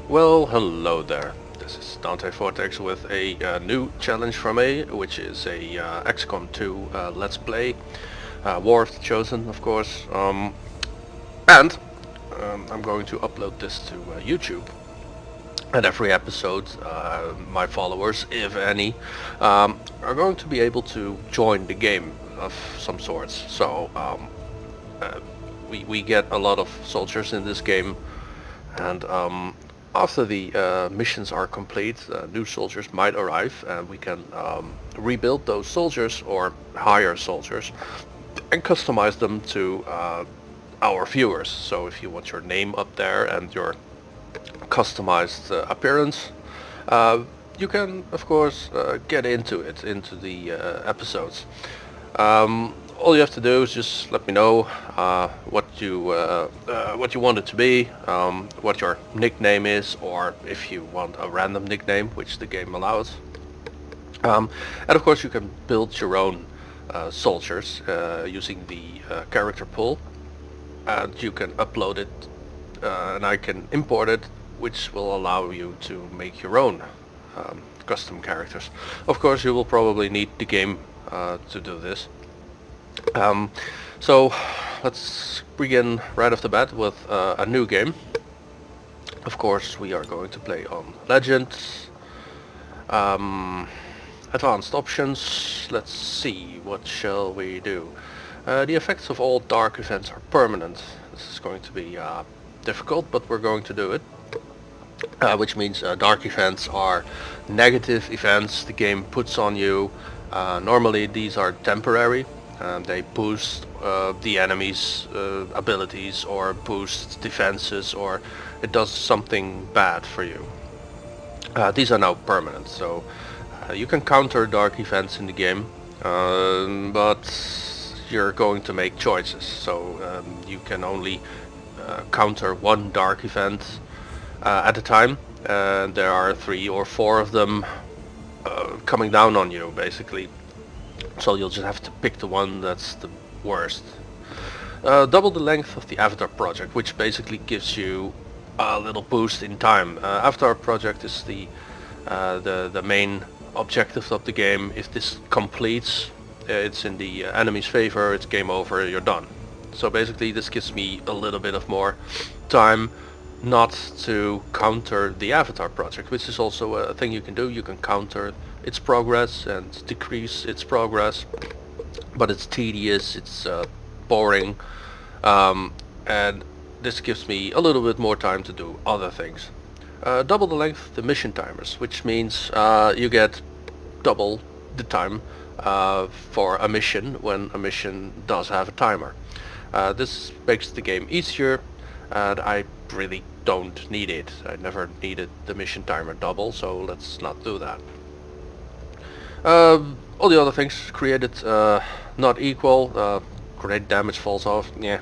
Well, hello there. This is Dante Vortex with a new challenge from me, which is a XCOM 2 Let's Play. War of the Chosen, of course. And I'm going to upload this to YouTube. And every episode, my followers, if any, are going to be able to join the game of some sorts. So uh, we get a lot of soldiers in this game, and after the missions are complete, new soldiers might arrive, and we can rebuild those soldiers or hire soldiers and customize them to our viewers. So if you want your name up there and your customized appearance, you can of course get into it, into the episodes. All you have to do is just let me know what you want it to be, what your nickname is, or if you want a random nickname, which the game allows. And of course you can build your own soldiers using the character pool, and you can upload it, and I can import it, which will allow you to make your own custom characters. Of course you will probably need the game to do this. So let's begin right off the bat with a new game. Of course we are going to play on Legends. Advanced options. Let's see, what shall we do? The effects of all dark events are permanent. This is going to be difficult, but we're going to do it. Which means dark events are negative events the game puts on you. Normally these are temporary. They boost the enemy's abilities, or boost defenses, or it does something bad for you. These are now permanent, so you can counter dark events in the game, but you're going to make choices. So you can only counter one dark event at a time, and there are 3 or 4 of them coming down on you, basically. So you'll just have to pick the one that's the worst. Double the length of the Avatar project, which basically gives you a little boost in time. Avatar project is the main objective of the game. If this completes, it's in the enemy's favor, it's game over, you're done. So basically this gives me a little bit of more time not to counter the Avatar project, which is also a thing you can do. You can counter its progress and decrease its progress, but it's tedious, it's boring, and this gives me a little bit more time to do other things. Double the length of the mission timers, which means you get double the time for a mission when a mission does have a timer. This makes the game easier, and I really don't need it. I never needed the mission timer double, so let's not do that. All the other things created not equal. Grenade damage falls off. Yeah,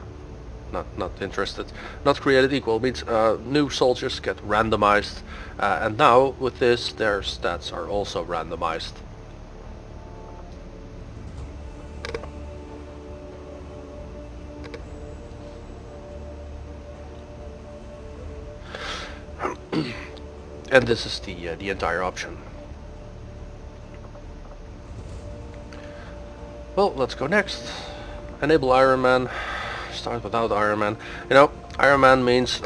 not interested. Not created equal means new soldiers get randomized, and now with this their stats are also randomized. And this is the entire option. Well, let's go next. Enable Iron Man. Start without Iron Man. You know, Iron Man means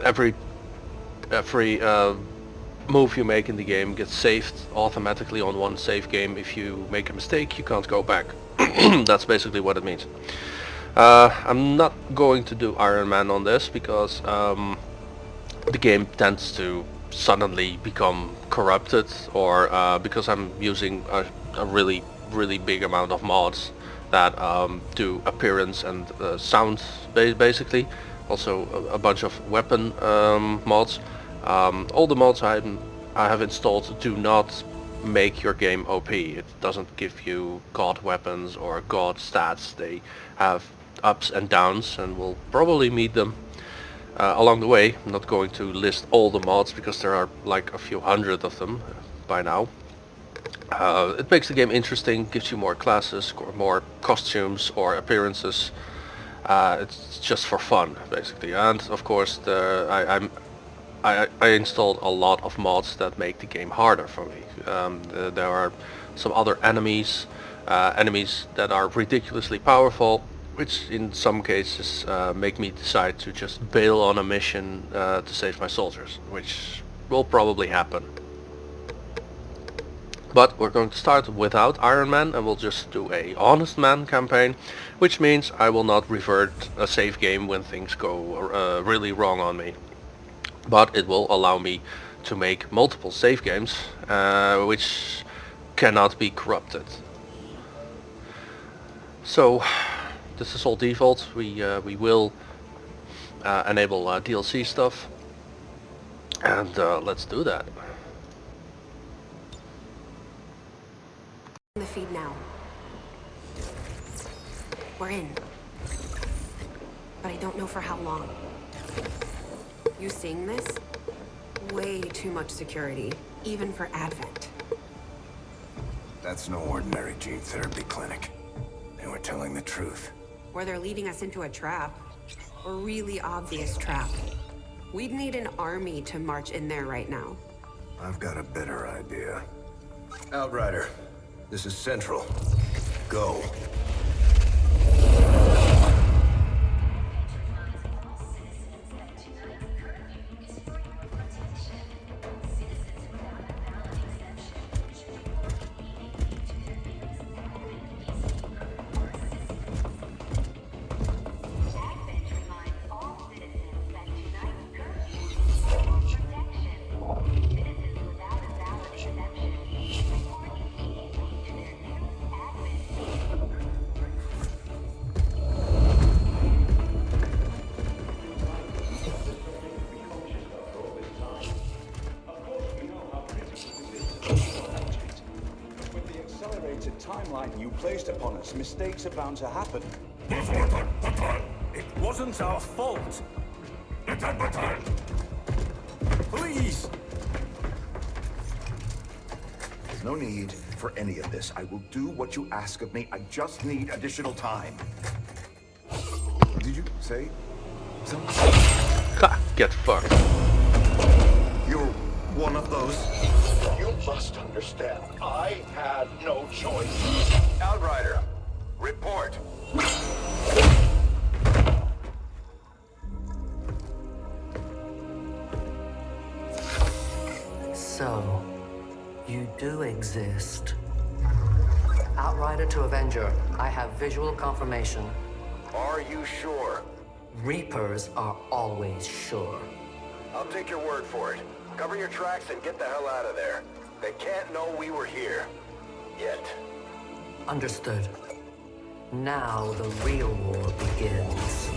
every move you make in the game gets saved automatically on one save game. If you make a mistake, you can't go back. That's basically what it means. I'm not going to do Iron Man on this because the game tends to suddenly become corrupted, or because I'm using a really big amount of mods that do appearance and sound basically. Also a bunch of weapon mods. All the mods I have installed do not make your game OP. It doesn't give you god weapons or god stats. They have ups and downs, and we'll probably meet them along the way. I'm not going to list all the mods because there are like a few hundred of them by now. It makes the game interesting, gives you more classes, or more costumes or appearances, It's just for fun, basically. And of course, I installed a lot of mods that make the game harder for me. There are some other enemies that are ridiculously powerful, which in some cases make me decide to just bail on a mission to save my soldiers, which will probably happen. But we're going to start without Iron Man, and we'll just do a Honest Man campaign, which means I will not revert a save game when things go really wrong on me. But it will allow me to make multiple save games, which cannot be corrupted. So this is all default. We will enable DLC stuff, and let's do that. The feed now. We're in. But I don't know for how long. You seeing this? Way too much security, even for Advent. That's no ordinary gene therapy clinic. They were telling the truth. Or they're leading us into a trap. A really obvious trap. We'd need an army to march in there right now. I've got a better idea. Outrider, this is Central. Go. Timeline you placed upon us, mistakes are bound to happen. It wasn't our fault. Please! There's no need for any of this. I will do what you ask of me. I just need additional time. Did you say something? Ha! Get fucked. You're one of those? You must understand, I had no choice. Outrider, report. So, you do exist. Outrider to Avenger, I have visual confirmation. Are you sure? Reapers are always sure. I'll take your word for it. Cover your tracks and get the hell out of there. They can't know we were here. Yet. Understood. Now the real war begins.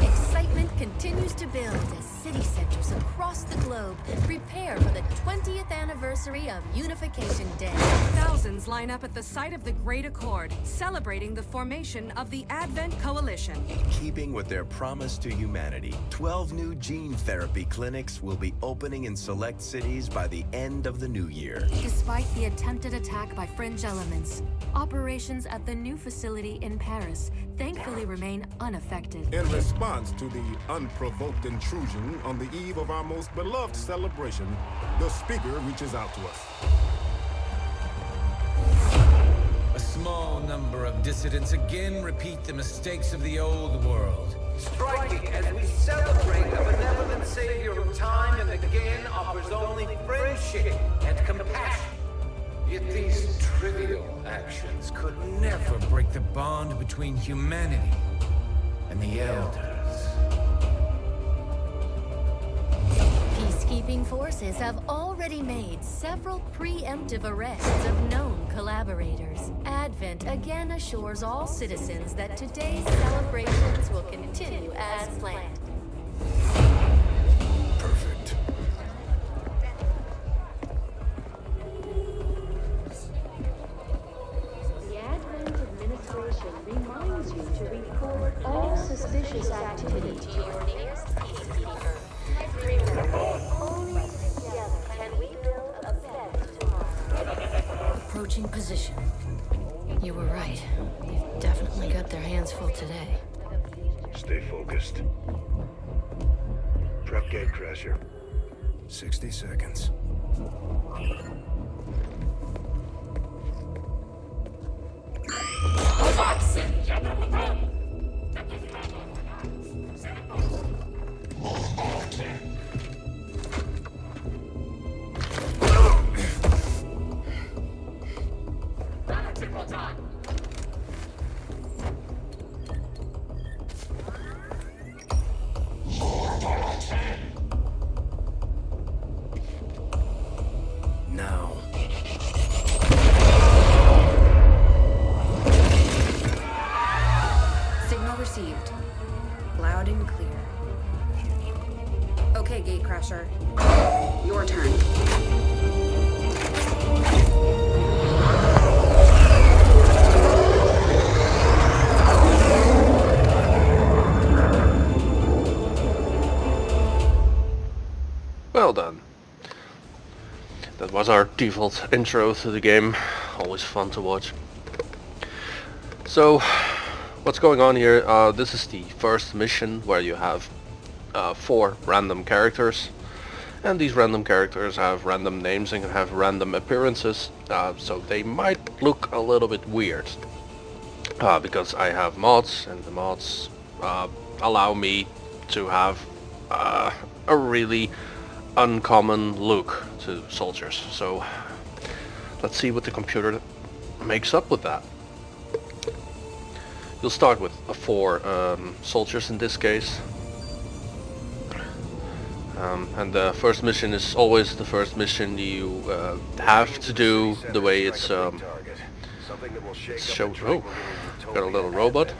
Excitement continues to build as city centers across the globe prepare for the 20th anniversary of Unification Day. Thousands line up at the site of the Great Accord, celebrating the formation of the Advent Coalition. Keeping with their promise to humanity, 12 new gene therapy clinics will be opening in select cities by the end of the new year. Despite the attempted attack by fringe elements, operations at the new facility in Paris thankfully remain unaffected. In response to the unprovoked intrusion on the eve of our most beloved celebration, the speaker reaches out to us. A small number of dissidents again repeat the mistakes of the old world. Striking as we celebrate a benevolent savior of time and again offers only friendship and compassion. Yet these trivial actions could never break the bond between humanity and the Elders. Peacekeeping forces have already made several preemptive arrests of known collaborators. Advent again assures all citizens that today's celebrations will continue as planned. Perfect. The Advent administration reminds you to report all suspicious activity to your nearest peacekeeper. Switching position. You were right. They've definitely got their hands full today. Stay focused. Prep Gatecrasher. 60 seconds. Now. Signal received. Loud and clear. Okay, Gatecrasher. Your turn. Well done. That was our default intro to the game. Always fun to watch. So, what's going on here? This is the first mission where you have 4 random characters. And these random characters have random names and have random appearances. So they might look a little bit weird. Because I have mods, and the mods allow me to have a really uncommon look to soldiers. So let's see what the computer makes up with that. You'll start with 4 soldiers in this case. And the first mission is always the first mission you have to do the way it's shown. Oh, got a little robot.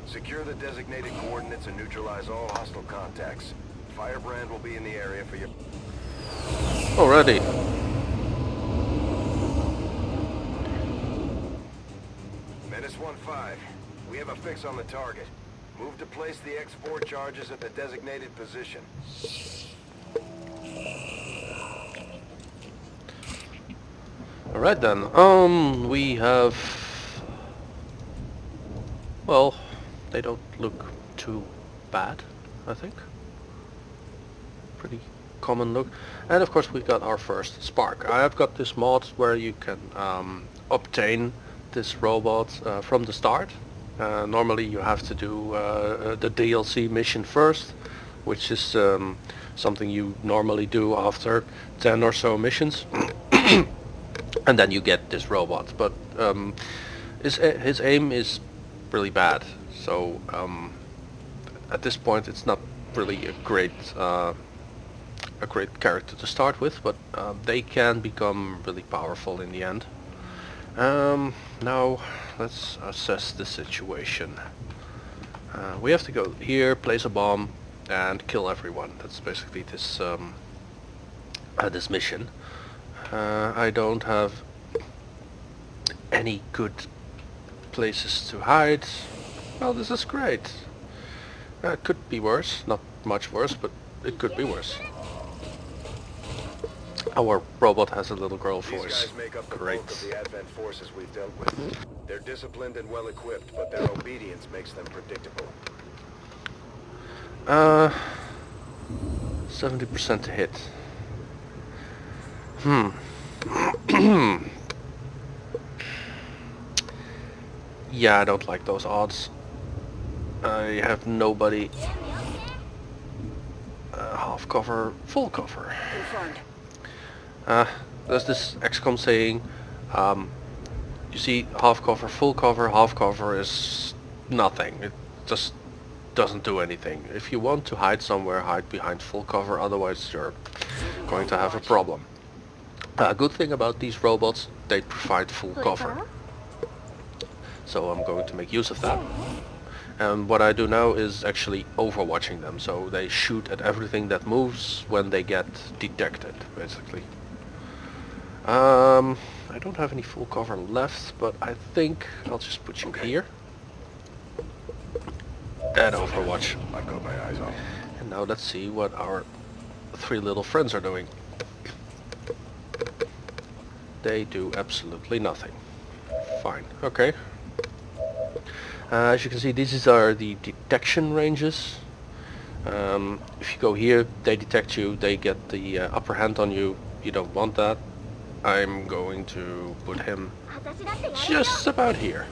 Secure the designated coordinates and neutralize all hostile contacts. Firebrand will be in the area for your... Already. Menace 1-5. We have a fix on the target. Move to place the X4 charges at the designated position. Alright then. We have... Well, they don't look too bad, I think. Pretty common look. And of course we got our first spark. I have got this mod where you can obtain this robot from the start. Normally you have to do the DLC mission first, which is something you normally do after 10 or so missions. And then you get this robot, but his aim is really bad, so at this point it's not really a great character to start with, but they can become really powerful in the end. Now let's assess the situation. We have to go here, place a bomb, and kill everyone. That's basically this this mission. I don't have any good places to hide. Well, this is great. It could be worse, not much worse, but it could be worse. Our robot has a little girl voice. These guys make up the Great. bulk of the Advent forces we've dealt with. They're disciplined and well equipped, but their obedience makes them predictable. 70% to hit. Yeah, I don't like those odds. I have nobody. Half cover, full cover. There's this XCOM saying, you see, half cover, full cover. Half cover is nothing. It just doesn't do anything. If you want to hide somewhere, hide behind full cover, otherwise you're going to have a problem. Good thing about these robots, they provide full cover. So I'm going to make use of that. And what I do now is actually overwatching them, so they shoot at everything that moves when they get detected, basically. I don't have any full cover left, but I think I'll just put you here. And overwatch. I've got my eyes on. And now let's see what our 3 little friends are doing. They do absolutely nothing. Fine, okay. As you can see, these are the detection ranges. If you go here, they detect you, they get the upper hand on you. You don't want that. I'm going to put him just about here.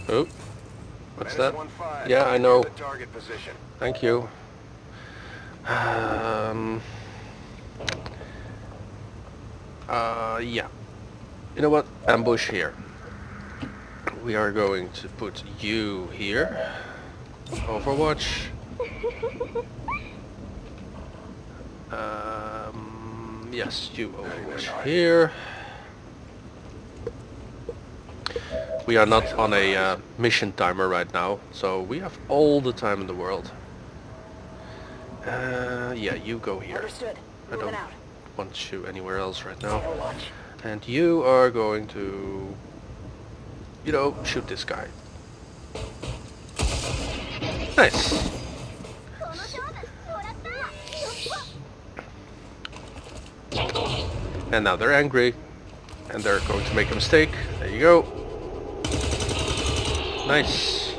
Oh, what's that? Yeah, I know. Thank you. Yeah. You know what? Ambush here. We are going to put you here. Overwatch. Yes, you Overwatch here. We are not on a mission timer right now, so we have all the time in the world. Yeah, you go here. I don't want you anywhere else right now. And you are going to, you know, shoot this guy. Nice. And now they're angry, and they're going to make a mistake. There you go. Nice.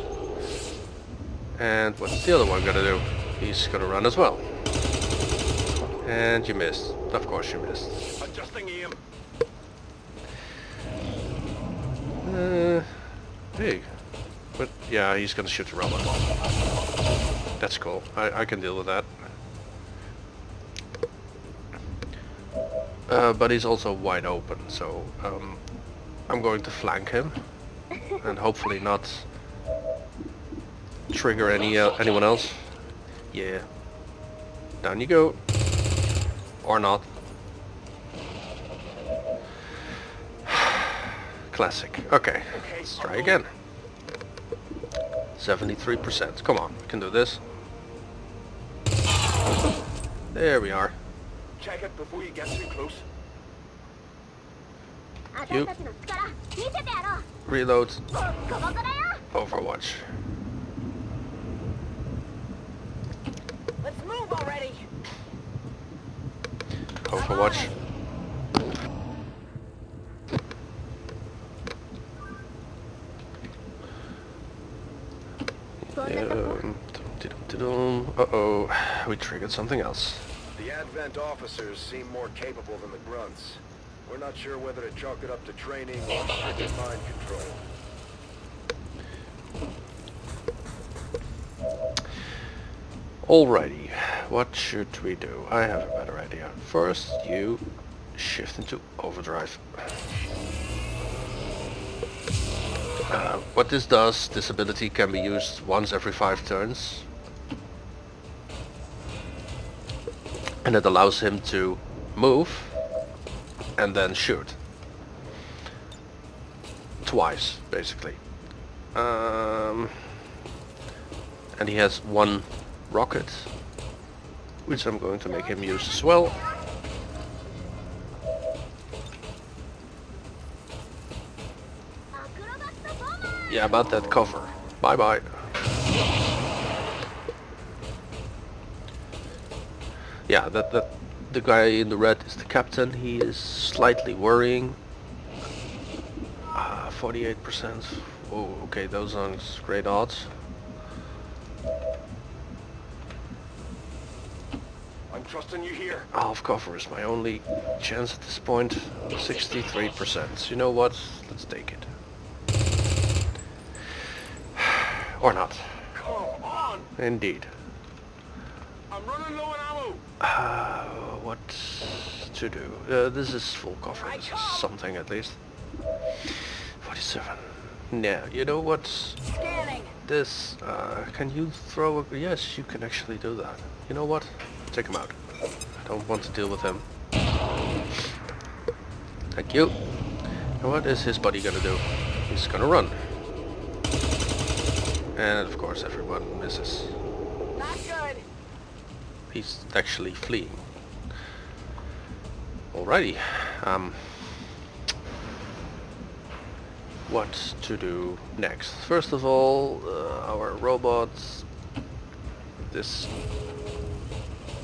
And what's the other one gonna do? He's gonna run as well. And you missed. Of course you missed. Adjusting aim. Hey. But yeah, he's gonna shoot the robot. That's cool. I can deal with that. But he's also wide open, so I'm going to flank him and hopefully not trigger anyone else. Yeah. Down you go. Or not. Classic. Okay, let's try again. 73%. Come on, we can do this. There we are. Check it before you get too close. You. Reload. Overwatch. Let's move already. Overwatch. Uh-oh, we triggered something else. The Advent officers seem more capable than the grunts. We're not sure whether to chalk it up to training or strict mind control. Alrighty, what should we do? I have a better idea. First, you shift into overdrive. What this does, this ability can be used once every 5 turns. And it allows him to move and then shoot. Twice, basically. And he has 1 rocket, which I'm going to make him use as well. Yeah, about that cover. Bye bye. Yeah, that the guy in the red is the captain. He is slightly worrying. 48%. Oh, okay, those are great odds. I'm trusting you here. Half cover is my only chance at this point. 63%. You know what? Let's take it. Or not. Come on. Indeed. I'm running low on ammo. What to do? This is full cover. This is something at least. 47. Yeah, you know what? Scanning. This, can you throw a... Yes, you can actually do that. You know what? Take him out. I don't want to deal with him. Thank you. And what is his buddy gonna do? He's gonna run. And of course everyone misses. Not good. He's actually fleeing. Alrighty. What to do next? First of all, our robots. This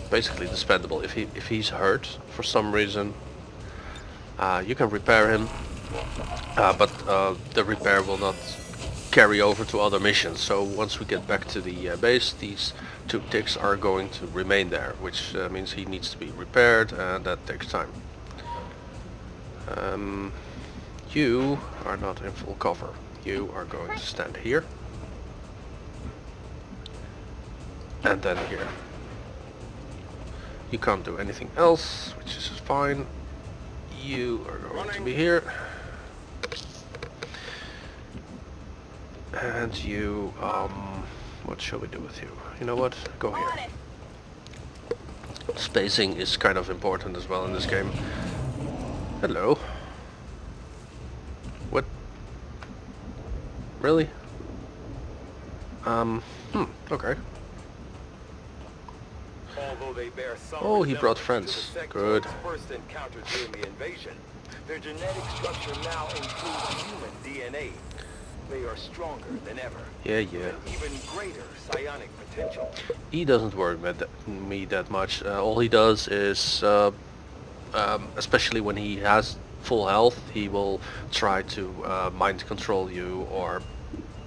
basically dispendable. If he's hurt for some reason, You can repair him, but the repair will not carry over to other missions. So once we get back to the base, these 2 ticks are going to remain there, which means he needs to be repaired, and that takes time. You are not in full cover. You are going to stand here. And then here. You can't do anything else, which is fine. You are going to be here. And you, what shall we do with you? You know what? Go here. Spacing is kind of important as well in this game. Hello. What? Really? Okay. Oh, he brought friends. Good. First encountered during the invasion. Their genetic structure now includes human DNA. They are stronger than ever. Yeah. Even greater psionic potential. He doesn't worry me that much. All he does is, especially when he has full health, he will try to mind control you or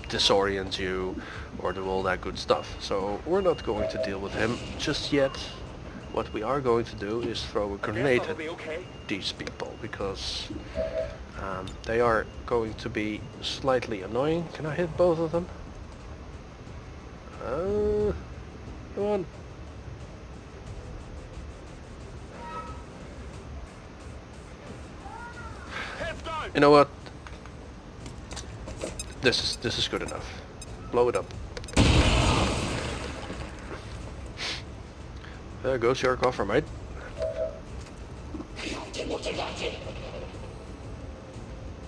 disorient you or do all that good stuff. So we're not going to deal with him just yet. What we are going to do is throw a grenade at these people, because they are going to be slightly annoying. Can I hit both of them? Come on. You know what? This is good enough. Blow it up. There goes your coffer, mate.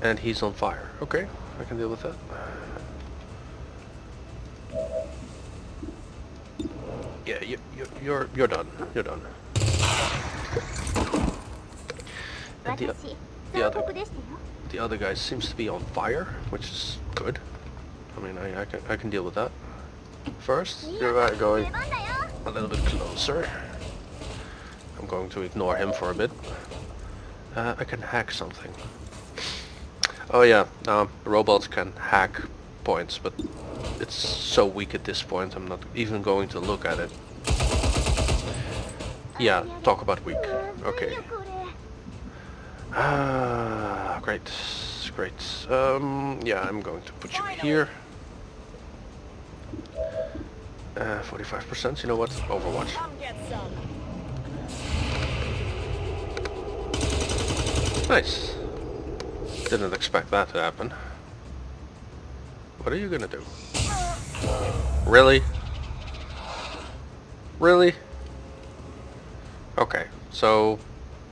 And he's on fire. Okay, I can deal with that. Yeah, you're done. You're done. And the other guy seems to be on fire, which is good. I mean, I can deal with that. First, you're going a little bit closer. I'm going to ignore him for a bit. I can hack something. Oh yeah, robots can hack points, but it's so weak at this point I'm not even going to look at it. Yeah, talk about weak. Okay. Great. Yeah, I'm going to put you here. 45%, you know what? Overwatch. Nice. Didn't expect that to happen. What are you gonna do? Really? Really? Okay, so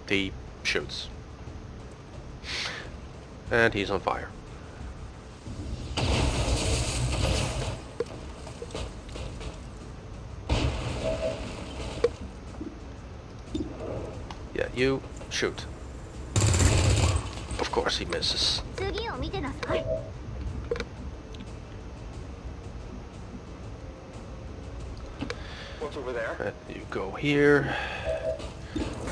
he shoots. And he's on fire. Yeah, you shoot. Of course he misses. What's over there? And you go here.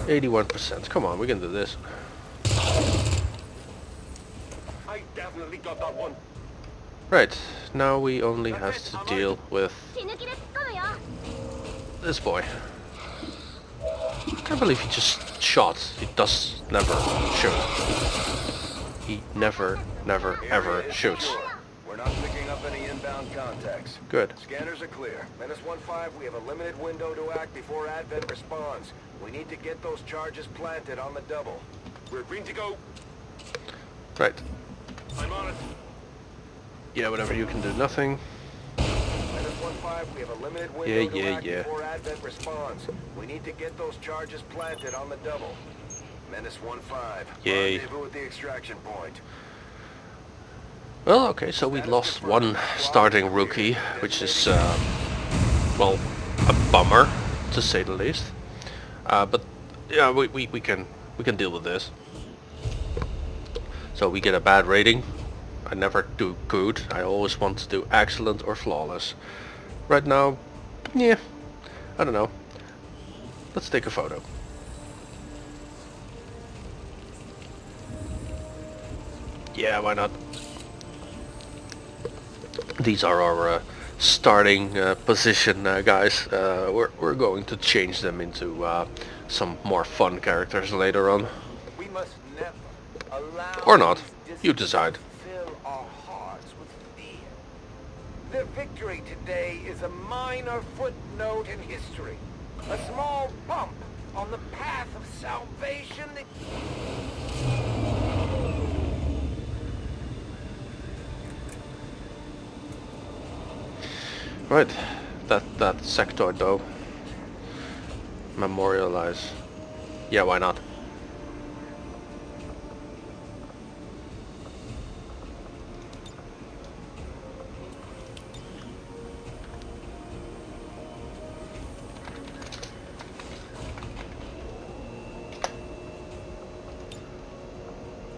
81%. Come on, we can do this. I definitely got that one. Right, now we only have to deal with this boy. I can't believe he just shot. He does never shoot. He never, ever shoots. We're not picking up any inbound contacts. Good. Scanners are clear. -15, we have a limited window to act before Advent responds. We need to get those charges planted on the double. We're green to go. Right. I'm on it. Yeah, whatever you can do, nothing. -15, we have a limited window to act Yeah. before Advent responds. We need to get those charges planted on the double. -15. Yay. Rendezvous at the extraction point. Well, okay, so we lost one starting rookie, which is, well, a bummer, to say the least. But yeah, we can deal with this. So we get a bad rating. I never do good. I always want to do excellent or flawless. Right now, yeah, I don't know. Let's take a photo. Yeah, why not? These are our starting position, guys. We're going to change them into some more fun characters later on. We must never allow Or not. these You decide. fill our hearts with fear. Their victory today is a minor footnote in history. A small bump on the path of salvation. Right, that sectoid though. Memorialize. Yeah, why not?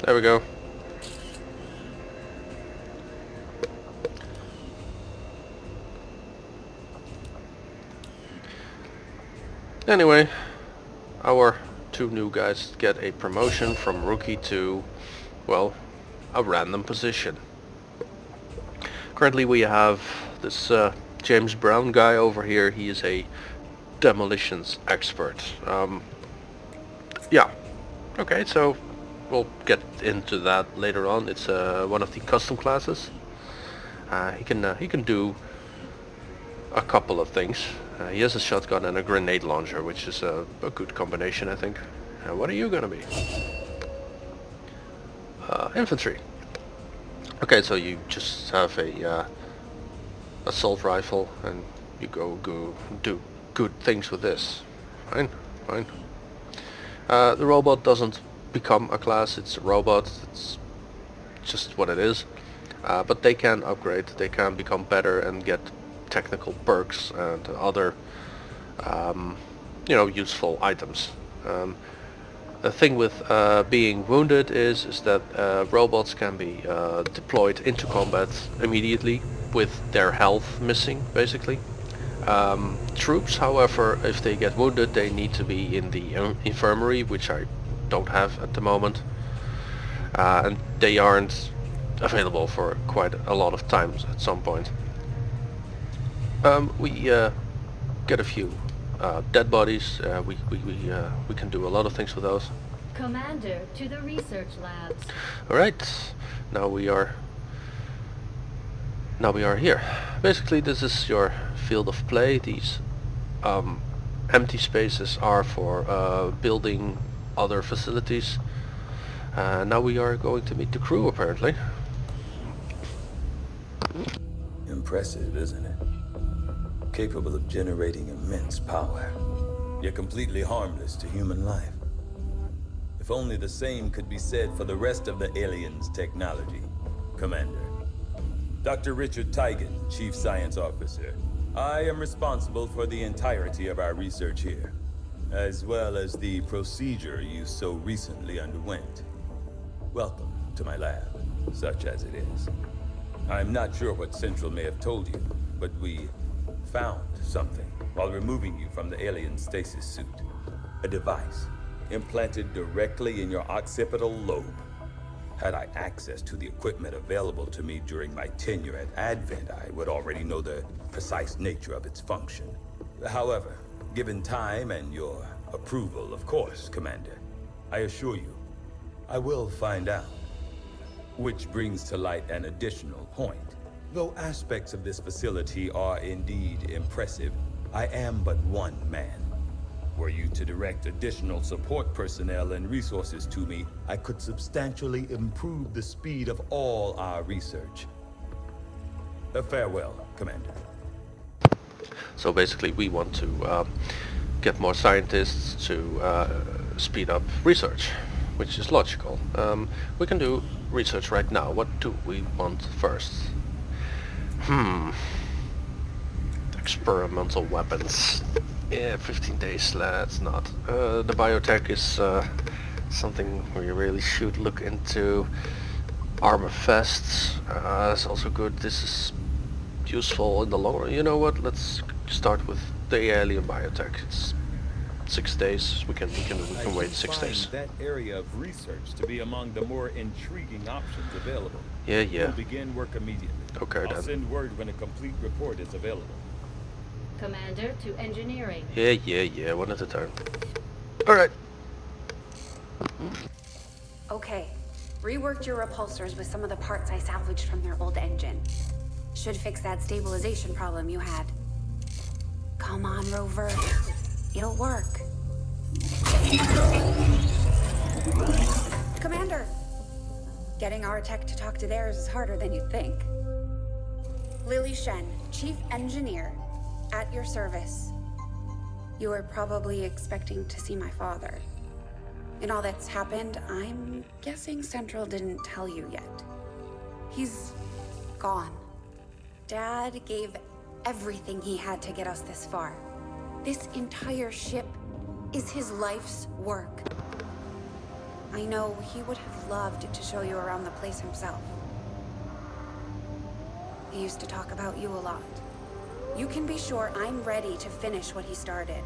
There we go. Anyway, our two new guys get a promotion from rookie to, well, a random position. Currently we have this James Brown guy over here. He is a demolitions expert. Yeah, okay, so we'll get into that later on. It's one of the custom classes. He can do a couple of things. He has a shotgun and a grenade launcher, which is a good combination, I think. What are you gonna be? Infantry. Okay, so you just have a assault rifle, and you go do good things with this. Fine, fine. The robot doesn't become a class. It's a robot. It's just what it is. But they can upgrade. They can become better and get technical perks and other you know, useful items. The thing with being wounded is that robots can be deployed into combat immediately with their health missing, basically. Troops, however, if they get wounded, they need to be in the infirmary, which I don't have at the moment, and they aren't available for quite a lot of times at some point. We get a few dead bodies. We can do a lot of things with those. Commander, to the research labs. All right, now we are here. Basically, this is your field of play. These empty spaces are for building other facilities. Now we are going to meet the crew, apparently. Impressive, isn't it? Capable of generating immense power, yet completely harmless to human life. If only the same could be said for the rest of the aliens' technology, Commander. Dr. Richard Tigan, Chief Science Officer. I am responsible for the entirety of our research here, as well as the procedure you so recently underwent. Welcome to my lab, such as it is. I'm not sure what Central may have told you, but we found something while removing you from the alien stasis suit. A device implanted directly in your occipital lobe. Had I access to the equipment available to me during my tenure at Advent, I would already know the precise nature of its function. However, given time and your approval, of course, Commander, I assure you, I will find out. Which brings to light an additional point. Though aspects of this facility are indeed impressive, I am but one man. Were you to direct additional support personnel and resources to me, I could substantially improve the speed of all our research. Farewell, Commander. So basically we want to get more scientists to speed up research, which is logical. We can do research right now. What do we want first? Experimental weapons. Yeah, 15 days, that's not. The biotech is something we really should look into. Armor vests, that's also good. This is useful in the long run. You know what, let's start with the alien biotech. It's 6 days. We can wait 6 find days. that area of research to be among the more intriguing options available. Yeah, yeah. We'll begin work immediately. Okay, I'll then. send word when a complete report is available. Commander to engineering. Yeah, one at a time. Alright. Okay. Reworked your repulsors with some of the parts I salvaged from their old engine. Should fix that stabilization problem you had. Come on, Rover. It'll work. Commander! Getting our tech to talk to theirs is harder than you'd think. Lily Shen, Chief Engineer, at your service. You were probably expecting to see my father. In all that's happened, I'm guessing Central didn't tell you yet. He's gone. Dad gave everything he had to get us this far. This entire ship is his life's work. I know he would have loved to show you around the place himself. He used to talk about you a lot. You can be sure I'm ready to finish what he started.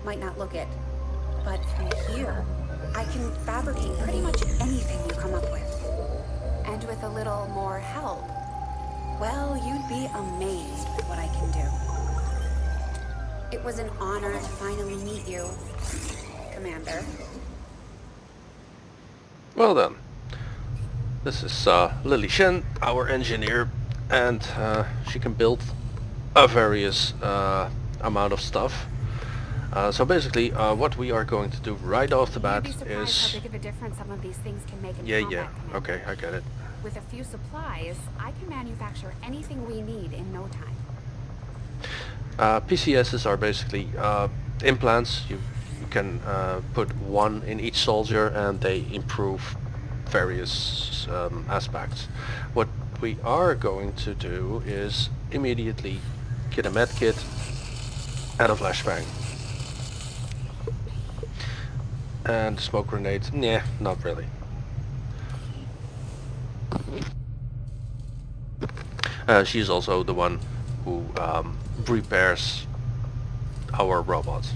Might not look it, but from here, I can fabricate pretty much anything you come up with. And with a little more help, well, you'd be amazed with what I can do. It was an honor to finally meet you, Commander. Well then. This is Lily Shen, our engineer, and she can build a various amount of stuff. So basically, what we are going to do right off the bat is... How big of a difference some of these things can make in Yeah, combat, Commander. okay, I get it. With a few supplies, I can manufacture anything we need in no time. PCSs are basically implants. You can put one in each soldier and they improve various aspects. What we are going to do is immediately get a medkit and a flashbang. And smoke grenades, nah, not really. She's also the one who repairs our robots.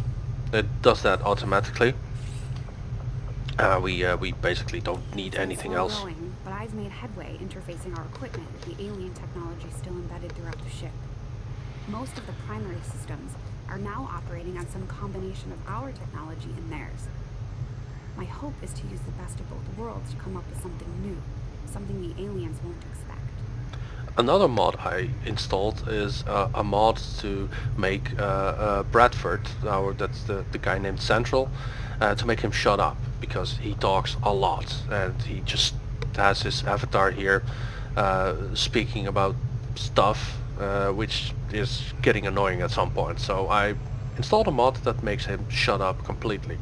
It does that automatically. We basically don't need anything else. Going, but I've made headway interfacing our equipment with the alien technology still embedded throughout the ship. Most of the primary systems are now operating on some combination of our technology and theirs. My hope is to use the best of both worlds to come up with something new, something the aliens won't expect. Another mod I installed is a mod to make Bradford, that's the guy named Central, to make him shut up, because he talks a lot and he just has his avatar here speaking about stuff which is getting annoying at some point. So I installed a mod that makes him shut up completely.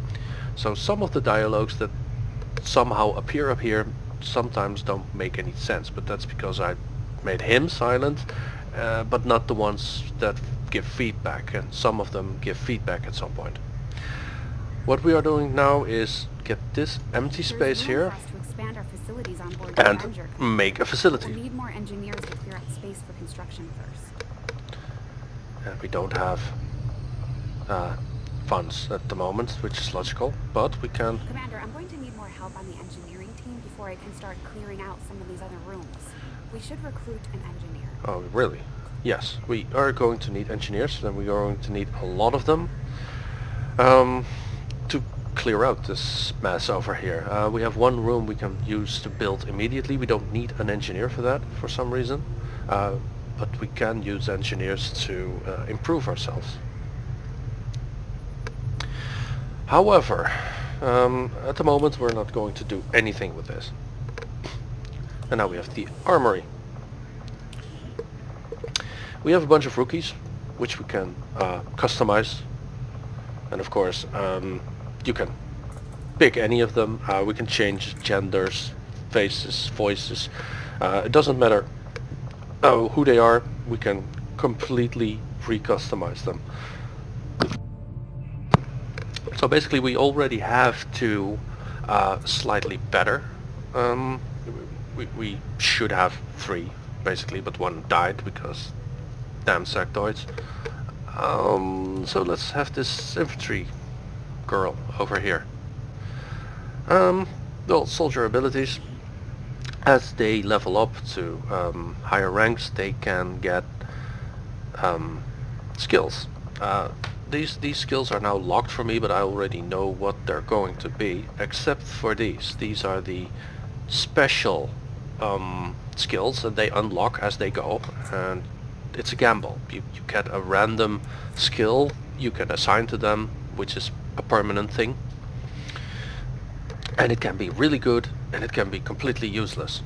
So some of the dialogues that somehow appear up here sometimes don't make any sense, but that's because I made him silent, but not the ones that give feedback, and some of them give feedback at some point. What we are doing now is get this empty space here and make a facility. We'll need more engineers to clear out space for construction first. And we don't have funds at the moment, which is logical, but we can... Commander, I'm going to need more help on the engineering team before I can start clearing out some of these other rooms. We should recruit an engineer. Oh, really? Yes, we are going to need engineers, and we are going to need a lot of them to clear out this mess over here. We have one room we can use to build immediately. We don't need an engineer for that, for some reason, but we can use engineers to improve ourselves. However, at the moment we're not going to do anything with this. And now we have the armory. We have a bunch of rookies, which we can customize. And of course, you can pick any of them. We can change genders, faces, voices. It doesn't matter who they are. We can completely re-customize them. So basically we already have two slightly better. We should have three basically, but one died because damn sectoids. So let's have this infantry girl over here. Well, soldier abilities. As they level up to higher ranks, they can get skills. These skills are now locked for me, but I already know what they're going to be, except for these. These are the special skills that they unlock as they go, and it's a gamble. You get a random skill you can assign to them, which is a permanent thing, and it can be really good and it can be completely useless.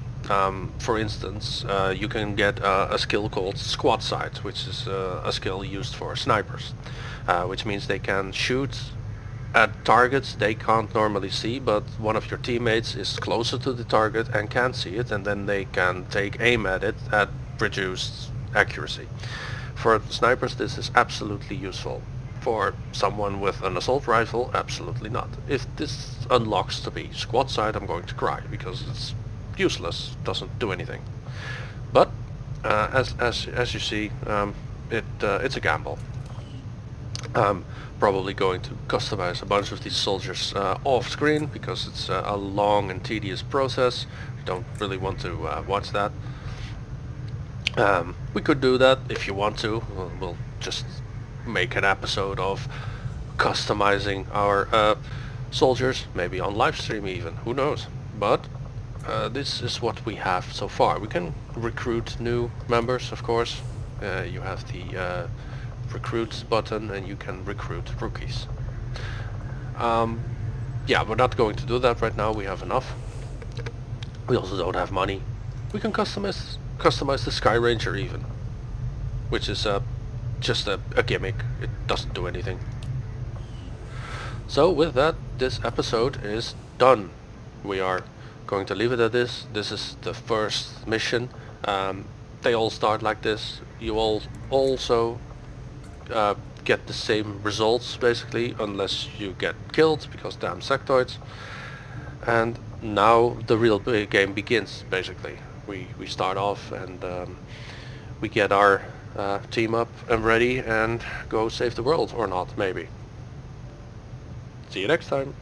For instance, you can get a skill called squad sight, which is a skill used for snipers, which means they can shoot at targets they can't normally see, but one of your teammates is closer to the target and can see it, and then they can take aim at it at reduced accuracy. For snipers this is absolutely useful. For someone with an assault rifle, absolutely not. If this unlocks to be squad sight, I'm going to cry, because it's useless, doesn't do anything. But as you see, it's a gamble. Probably going to customize a bunch of these soldiers off screen, because it's a long and tedious process. Don't really want to watch that. We could do that if you want to. We'll just make an episode of customizing our soldiers, maybe on live stream even, who knows. But this is what we have so far. We can recruit new members, of course. You have the recruit button and you can recruit rookies. Yeah, we're not going to do that right now, we have enough. We also don't have money. We can customize the Sky Ranger even, which is just a gimmick. It doesn't do anything. So with that, this episode is done. We are going to leave it at this. This is the first mission. They all start like this. You all also get the same results basically, unless you get killed, because damn sectoids. And now the real game begins basically. We start off and we get our team up and ready and go save the world, or not, maybe. See you next time.